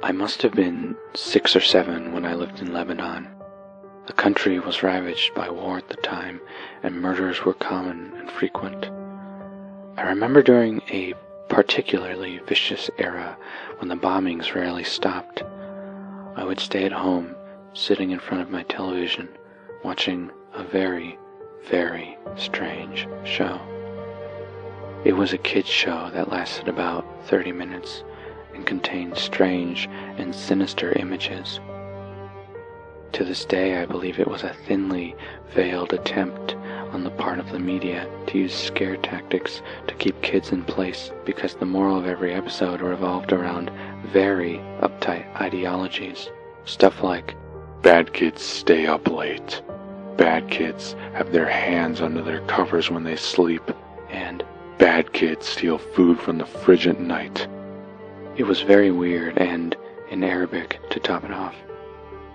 I must have been 6 or 7 when I lived in Lebanon. The country was ravaged by war at the time, and murders were common and frequent. I remember during a particularly vicious era when the bombings rarely stopped. I would stay at home, sitting in front of my television, watching a very, very strange show. It was a kids' show that lasted about 30 minutes and contained strange and sinister images. To this day, I believe it was a thinly veiled attempt on the part of the media to use scare tactics to keep kids in place, because the moral of every episode revolved around very uptight ideologies. Stuff like, bad kids stay up late, bad kids have their hands under their covers when they sleep, and bad kids steal food from the fridge at night. It was very weird, and in Arabic to top it off.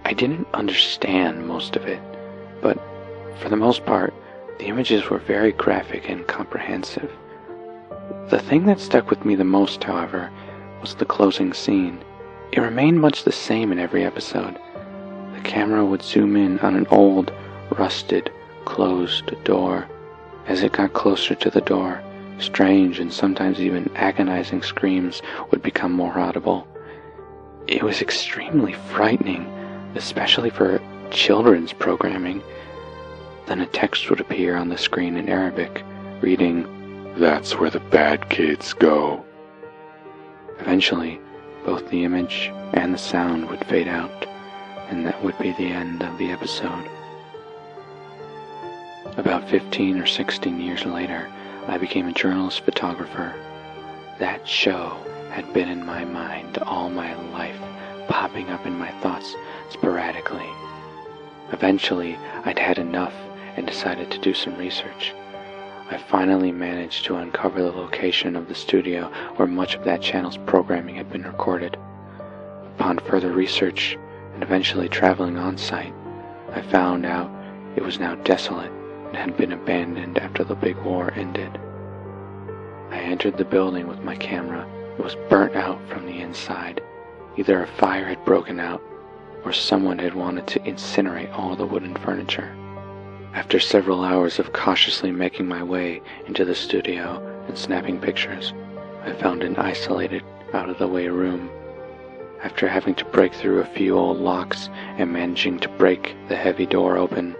I didn't understand most of it, but for the most part, the images were very graphic and comprehensive. The thing that stuck with me the most, however, was the closing scene. It remained much the same in every episode. The camera would zoom in on an old, rusted, closed door. As it got closer to the door, strange and sometimes even agonizing screams would become more audible. It was extremely frightening, especially for children's programming. Then a text would appear on the screen in Arabic, reading, "That's where the bad kids go." Eventually, both the image and the sound would fade out, and that would be the end of the episode. About 15 or 16 years later, I became a journalist photographer. That show had been in my mind all my life, popping up in my thoughts sporadically. Eventually, I'd had enough and decided to do some research. I finally managed to uncover the location of the studio where much of that channel's programming had been recorded. Upon further research, and eventually traveling on site, I found out it was now desolate and had been abandoned after the big war ended. I entered the building with my camera. It was burnt out from the inside. Either a fire had broken out, or someone had wanted to incinerate all the wooden furniture. After several hours of cautiously making my way into the studio and snapping pictures, I found an isolated, out-of-the-way room. After having to break through a few old locks and managing to break the heavy door open,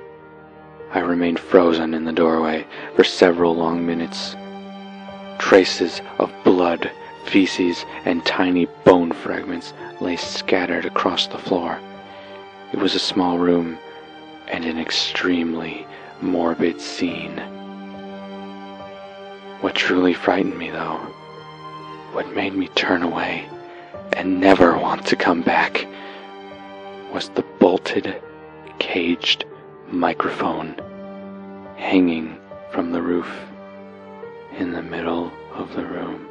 I remained frozen in the doorway for several long minutes. Traces of blood, feces, and tiny bone fragments lay scattered across the floor. It was a small room and an extremely morbid scene. What truly frightened me, though, what made me turn away and never want to come back, was the bolted, caged microphone hanging from the roof in the middle of the room.